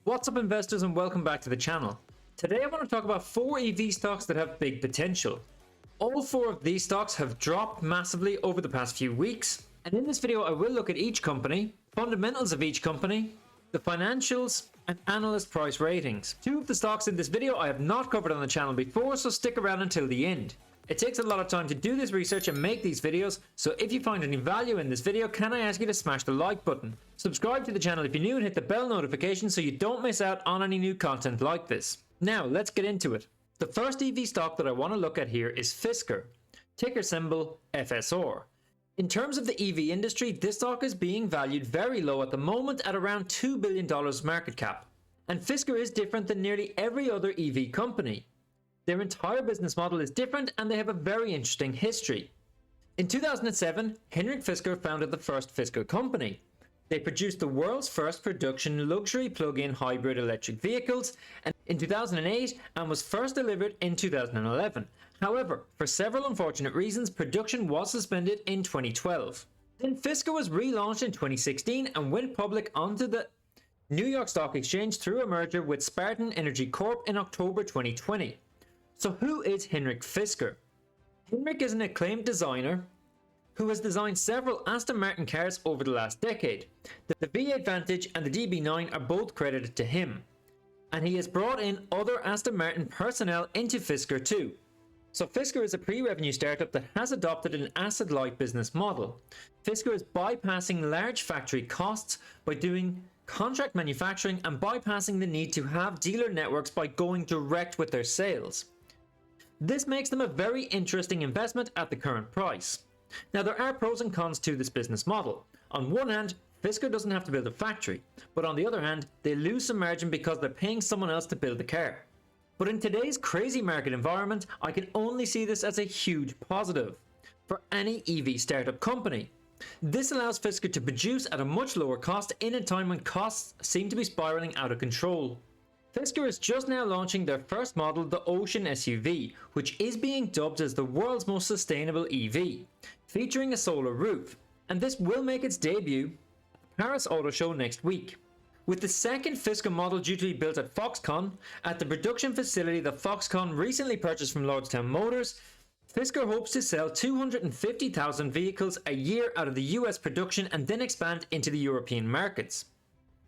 What's up investors and welcome back to the channel. Today I want to talk about 4 EV stocks that have big potential. All 4 of these stocks have dropped massively over the past few weeks, and in this video I will look at each company, fundamentals of each company, the financials, and analyst price ratings. 2 of the stocks in this video I have not covered on the channel before, so stick around until the end. It takes a lot of time to do this research and make these videos, so if you find any value in this video, can I ask you to smash the like button? Subscribe to the channel if you're new and hit the bell notification so you don't miss out on any new content like this. Now let's get into it. The first EV stock that I want to look at here is Fisker, ticker symbol FSR. In terms of the EV industry, this stock is being valued very low at the moment at around $2 billion market cap. And Fisker is different than nearly every other EV company. Their entire business model is different and they have a very interesting history. In 2007, Henrik Fisker founded the first Fisker company. They produced the world's first production luxury plug-in hybrid electric vehicles in 2008 and was first delivered in 2011. However, for several unfortunate reasons, production was suspended in 2012. Then Fisker was relaunched in 2016 and went public onto the New York Stock Exchange through a merger with Spartan Energy Corp in October 2020. So who is Henrik Fisker? Henrik is an acclaimed designer who has designed several Aston Martin cars over the last decade. The V8 Vantage and the DB9 are both credited to him. And he has brought in other Aston Martin personnel into Fisker too. So Fisker is a pre-revenue startup that has adopted an asset-light business model. Fisker is bypassing large factory costs by doing contract manufacturing and bypassing the need to have dealer networks by going direct with their sales. This makes them a very interesting investment at the current price. Now there are pros and cons to this business model. On one hand, Fisker doesn't have to build a factory, but on the other hand, they lose some margin because they're paying someone else to build the car. But in today's crazy market environment, I can only see this as a huge positive for any EV startup company. This allows Fisker to produce at a much lower cost in a time when costs seem to be spiraling out of control. Fisker is just now launching their first model, the Ocean SUV, which is being dubbed as the world's most sustainable EV, featuring a solar roof, and this will make its debut at the Paris Auto Show next week. With the second Fisker model due to be built at Foxconn, at the production facility that Foxconn recently purchased from Lordstown Motors, Fisker hopes to sell 250,000 vehicles a year out of the US production and then expand into the European markets.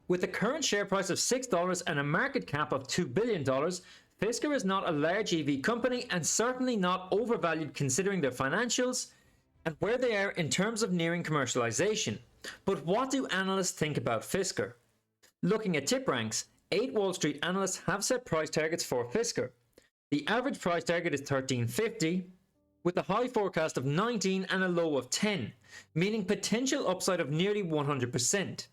With the current share price of $6 and a market cap of $2 billion, Fisker is not a large EV company and certainly not overvalued considering their financials and where they are in terms of nearing commercialization. But what do analysts think about Fisker? Looking at tip ranks, 8 Wall Street analysts have set price targets for Fisker. The average price target is $13.50, with a high forecast of 19 and a low of 10, meaning potential upside of nearly 100%.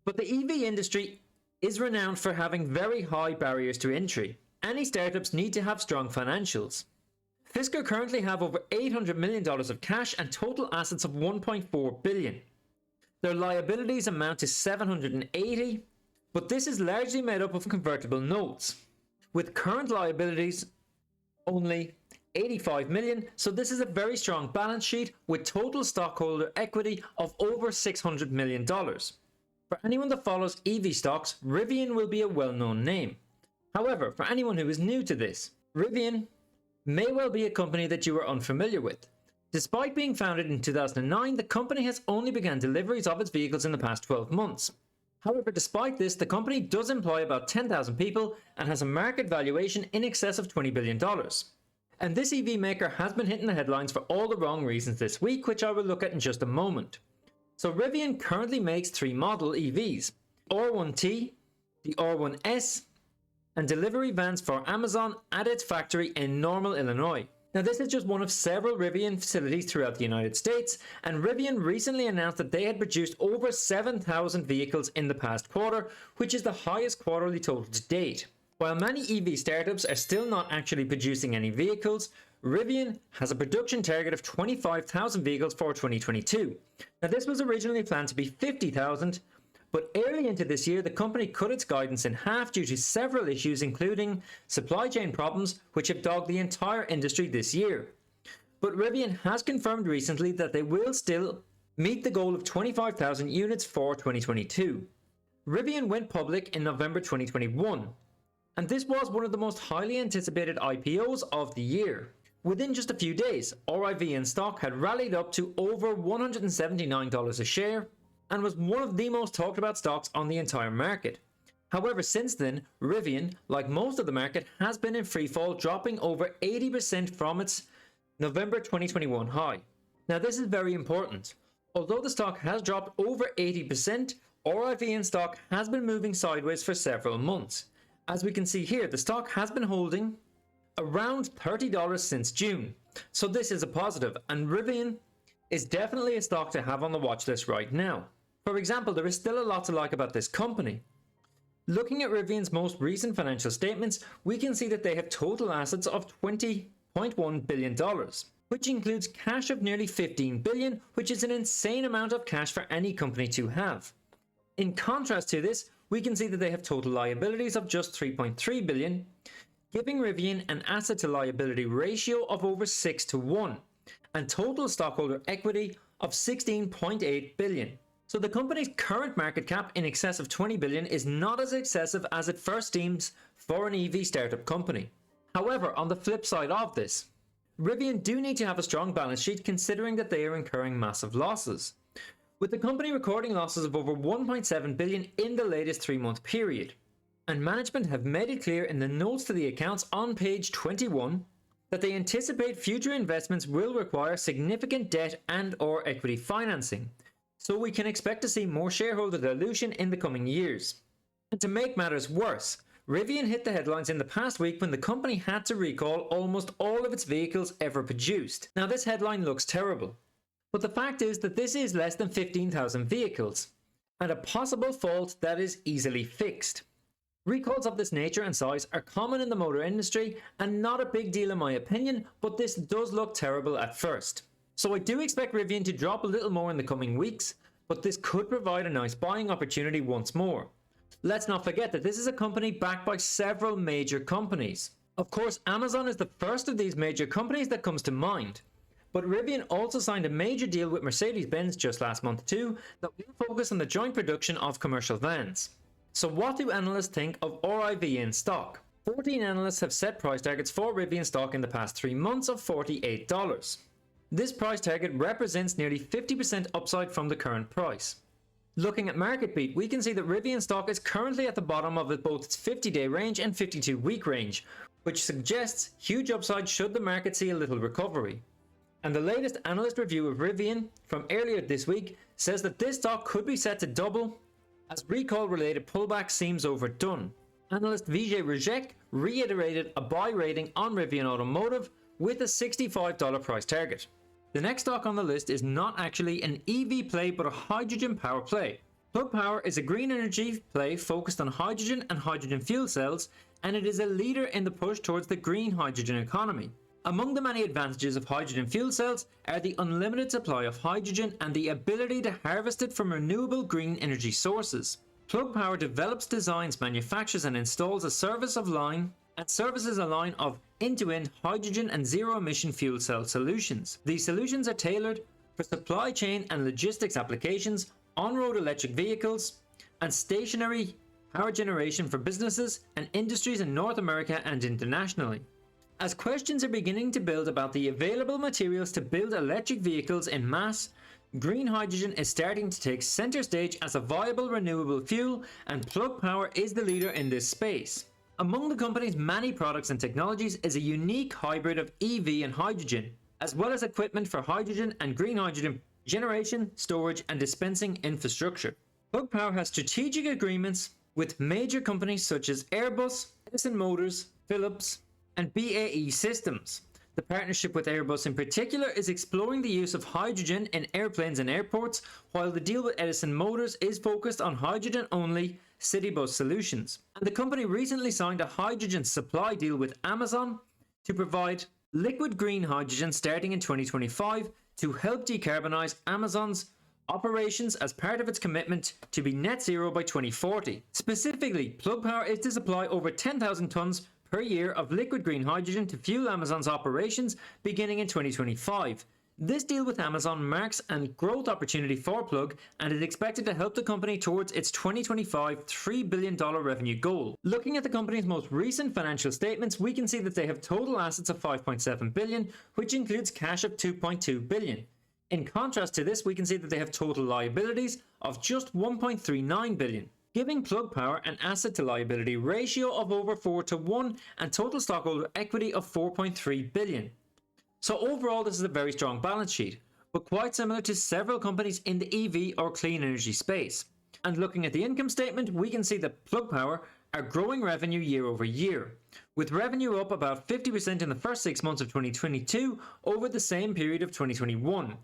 But the EV industry is renowned for having very high barriers to entry. Any startups need to have strong financials. Fisker currently have over $800 million of cash and total assets of $1.4 billion. Their liabilities amount to $780, but this is largely made up of convertible notes, with current liabilities only $85 million, so this is a very strong balance sheet with total stockholder equity of over $600 million. For anyone that follows EV stocks, Rivian will be a well-known name. However, for anyone who is new to this, Rivian may well be a company that you are unfamiliar with. Despite being founded in 2009, the company has only begun deliveries of its vehicles in the past 12 months. However, despite this, the company does employ about 10,000 people and has a market valuation in excess of $20 billion. And this EV maker has been hitting the headlines for all the wrong reasons this week, which I will look at in just a moment. So Rivian currently makes 3 model EVs, R1T, the R1S, and delivery vans for Amazon at its factory in Normal, Illinois. Now this is just one of several Rivian facilities throughout the United States, and Rivian recently announced that they had produced over 7,000 vehicles in the past quarter, which is the highest quarterly total to date. While many EV startups are still not actually producing any vehicles, Rivian has a production target of 25,000 vehicles for 2022. Now this was originally planned to be 50,000, but early into this year the company cut its guidance in half due to several issues including supply chain problems which have dogged the entire industry this year. But Rivian has confirmed recently that they will still meet the goal of 25,000 units for 2022. Rivian went public in November 2021, and this was one of the most highly anticipated IPOs of the year. Within just a few days, RIVN stock had rallied up to over $179 a share and was one of the most talked about stocks on the entire market. However, since then, Rivian, like most of the market, has been in freefall, dropping over 80% from its November 2021 high. Now, this is very important. Although the stock has dropped over 80%, RIVN stock has been moving sideways for several months. As we can see here, the stock has been holding around $30 since June. So this is a positive, and Rivian is definitely a stock to have on the watch list right now. For example, there is still a lot to like about this company. Looking at Rivian's most recent financial statements, we can see that they have total assets of $20.1 billion, which includes cash of nearly $15 billion, which is an insane amount of cash for any company to have. In contrast to this, we can see that they have total liabilities of just $3.3 billion, giving Rivian an asset to liability ratio of over 6-1, and total stockholder equity of $16.8 billion. So the company's current market cap in excess of $20 billion is not as excessive as it first seems for an EV startup company. However, on the flip side of this, Rivian do need to have a strong balance sheet considering that they are incurring massive losses, with the company recording losses of over $1.7 billion in the latest 3-month period. And management have made it clear in the notes to the accounts on page 21 that they anticipate future investments will require significant debt and/or equity financing, so we can expect to see more shareholder dilution in the coming years. And to make matters worse, Rivian hit the headlines in the past week when the company had to recall almost all of its vehicles ever produced. Now, this headline looks terrible, but the fact is that this is less than 15,000 vehicles, and a possible fault that is easily fixed. Recalls of this nature and size are common in the motor industry and not a big deal in my opinion, but this does look terrible at first. So I do expect Rivian to drop a little more in the coming weeks, but this could provide a nice buying opportunity once more. Let's not forget that this is a company backed by several major companies. Of course, Amazon is the first of these major companies that comes to mind, but Rivian also signed a major deal with Mercedes-Benz just last month too that will focus on the joint production of commercial vans. So what do analysts think of RIVN stock? 14 analysts have set price targets for Rivian stock in the past 3 months of $48. This price target represents nearly 50% upside from the current price. Looking at market beat, we can see that Rivian stock is currently at the bottom of both its 50-day range and 52-week range, which suggests huge upside should the market see a little recovery. And the latest analyst review of Rivian from earlier this week says that this stock could be set to double as recall-related pullback seems overdone. Analyst Vijay Rajek reiterated a buy rating on Rivian Automotive with a $65 price target. The next stock on the list is not actually an EV play but a hydrogen power play. Plug Power is a green energy play focused on hydrogen and hydrogen fuel cells, and it is a leader in the push towards the green hydrogen economy. Among the many advantages of hydrogen fuel cells are the unlimited supply of hydrogen and the ability to harvest it from renewable green energy sources. Plug Power develops, designs, manufactures and installs a services a line of end-to-end hydrogen and zero-emission fuel cell solutions. These solutions are tailored for supply chain and logistics applications, on-road electric vehicles, and stationary power generation for businesses and industries in North America and internationally. As questions are beginning to build about the available materials to build electric vehicles in mass, green hydrogen is starting to take center stage as a viable renewable fuel, and Plug Power is the leader in this space. Among the company's many products and technologies is a unique hybrid of EV and hydrogen, as well as equipment for hydrogen and green hydrogen generation, storage, and dispensing infrastructure. Plug Power has strategic agreements with major companies such as Airbus, Edison Motors, Philips, and BAE Systems. The partnership with Airbus in particular is exploring the use of hydrogen in airplanes and airports, while the deal with Edison Motors is focused on hydrogen-only city bus solutions. And the company recently signed a hydrogen supply deal with Amazon to provide liquid green hydrogen starting in 2025 to help decarbonize Amazon's operations as part of its commitment to be net zero by 2040. Specifically, Plug Power is to supply over 10,000 tons per year of liquid green hydrogen to fuel Amazon's operations beginning in 2025, This deal with Amazon marks a growth opportunity for Plug and is expected to help the company towards its 2025 $3 billion revenue goal. Looking at the company's most recent financial statements, we can see that they have total assets of $5.7 billion, which includes cash of $2.2 billion. In contrast to this, we can see that they have total liabilities of just $1.39 billion, giving Plug Power an asset to liability ratio of over 4:1 and total stockholder equity of $4.3 billion. So overall, this is a very strong balance sheet, but quite similar to several companies in the EV or clean energy space. And looking at the income statement, we can see that Plug Power are growing revenue year over year, with revenue up about 50% in the first 6 months of 2022 over the same period of 2021.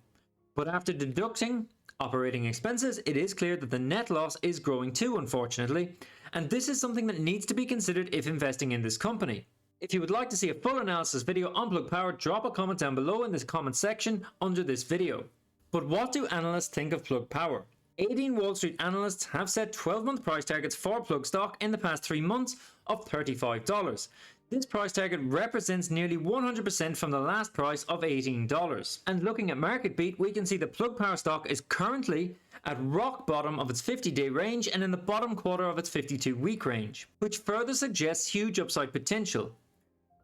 But after deducting operating expenses, it is clear that the net loss is growing too, unfortunately, and this is something that needs to be considered if investing in this company. If you would like to see a full analysis video on Plug Power, drop a comment down below in this comment section under this video. But what do analysts think of Plug Power? 18 Wall Street analysts have set 12-month price targets for Plug stock in the past 3 months of $35. This price target represents nearly 100% from the last price of $18. And looking at market beat, we can see that Plug Power stock is currently at rock bottom of its 50-day range and in the bottom quarter of its 52-week range, which further suggests huge upside potential.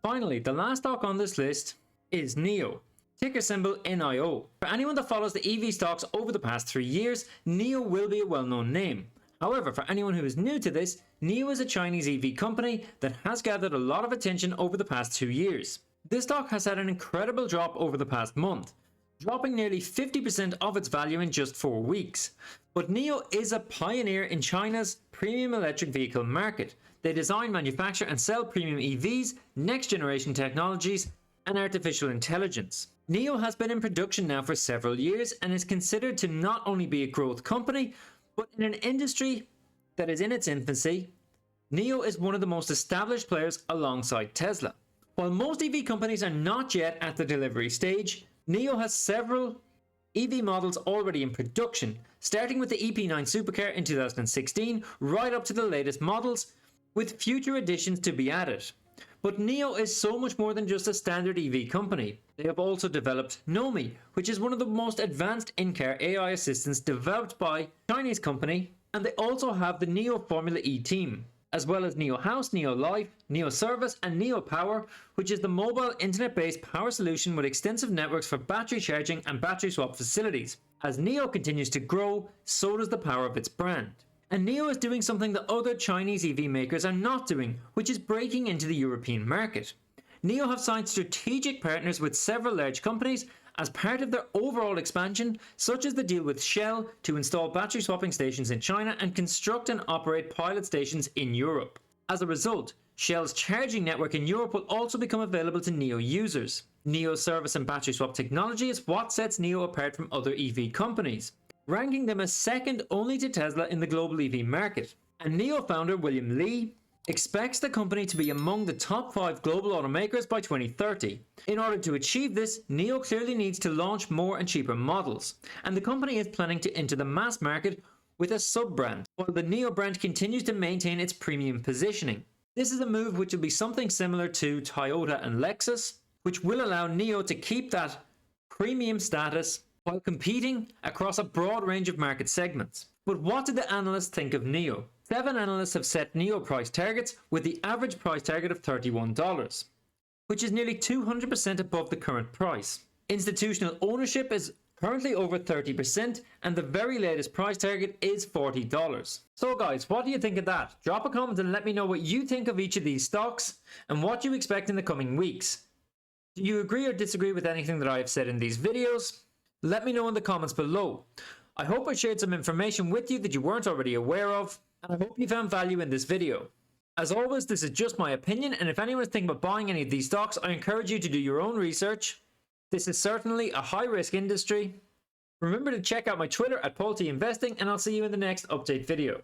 Finally, the last stock on this list is NIO, ticker symbol NIO. For anyone that follows the EV stocks over the past 3 years, NIO will be a well-known name. However, for anyone who is new to this, NIO is a Chinese EV company that has gathered a lot of attention over the past 2 years. This stock has had an incredible drop over the past month, dropping nearly 50% of its value in just 4 weeks. But NIO is a pioneer in China's premium electric vehicle market. They design, manufacture and sell premium EVs, next generation technologies and artificial intelligence. NIO has been in production now for several years and is considered to not only be a growth company, but in an industry that is in its infancy. NIO is one of the most established players alongside Tesla. While most EV companies are not yet at the delivery stage, NIO has several EV models already in production, starting with the EP9 supercar in 2016 right up to the latest models, with future additions to be added. But NIO is so much more than just a standard EV company. They have also developed Nomi, which is one of the most advanced in-car AI assistants developed by a Chinese company, and they also have the NIO Formula E team, as well as NIO House, NIO Life, NIO Service and NIO Power, which is the mobile internet-based power solution with extensive networks for battery charging and battery swap facilities. As NIO continues to grow, so does the power of its brand. And NIO is doing something that other Chinese EV makers are not doing, which is breaking into the European market. NIO have signed strategic partners with several large companies as part of their overall expansion, such as the deal with Shell to install battery swapping stations in China and construct and operate pilot stations in Europe. As a result, Shell's charging network in Europe will also become available to NIO users. NIO service and battery swap technology is what sets NIO apart from other EV companies, ranking them as second only to Tesla in the global EV market. And NIO founder William Li expects the company to be among the top 5 global automakers by 2030. In order to achieve this, NIO clearly needs to launch more and cheaper models, and the company is planning to enter the mass market with a sub-brand, while the NIO brand continues to maintain its premium positioning. This is a move which will be something similar to Toyota and Lexus, which will allow NIO to keep that premium status while competing across a broad range of market segments. But what did the analysts think of NIO? 7 analysts have set NIO price targets with the average price target of $31, which is nearly 200% above the current price. Institutional ownership is currently over 30% and the very latest price target is $40. So guys, what do you think of that? Drop a comment and let me know what you think of each of these stocks and what you expect in the coming weeks. Do you agree or disagree with anything that I have said in these videos? Let me know in the comments below. I hope I shared some information with you that you weren't already aware of, and I hope you found value in this video. As always, this is just my opinion, and if anyone is thinking about buying any of these stocks, I encourage you to do your own research. This is certainly a high-risk industry. Remember to check out my Twitter at polestar, and I'll see you in the next update video.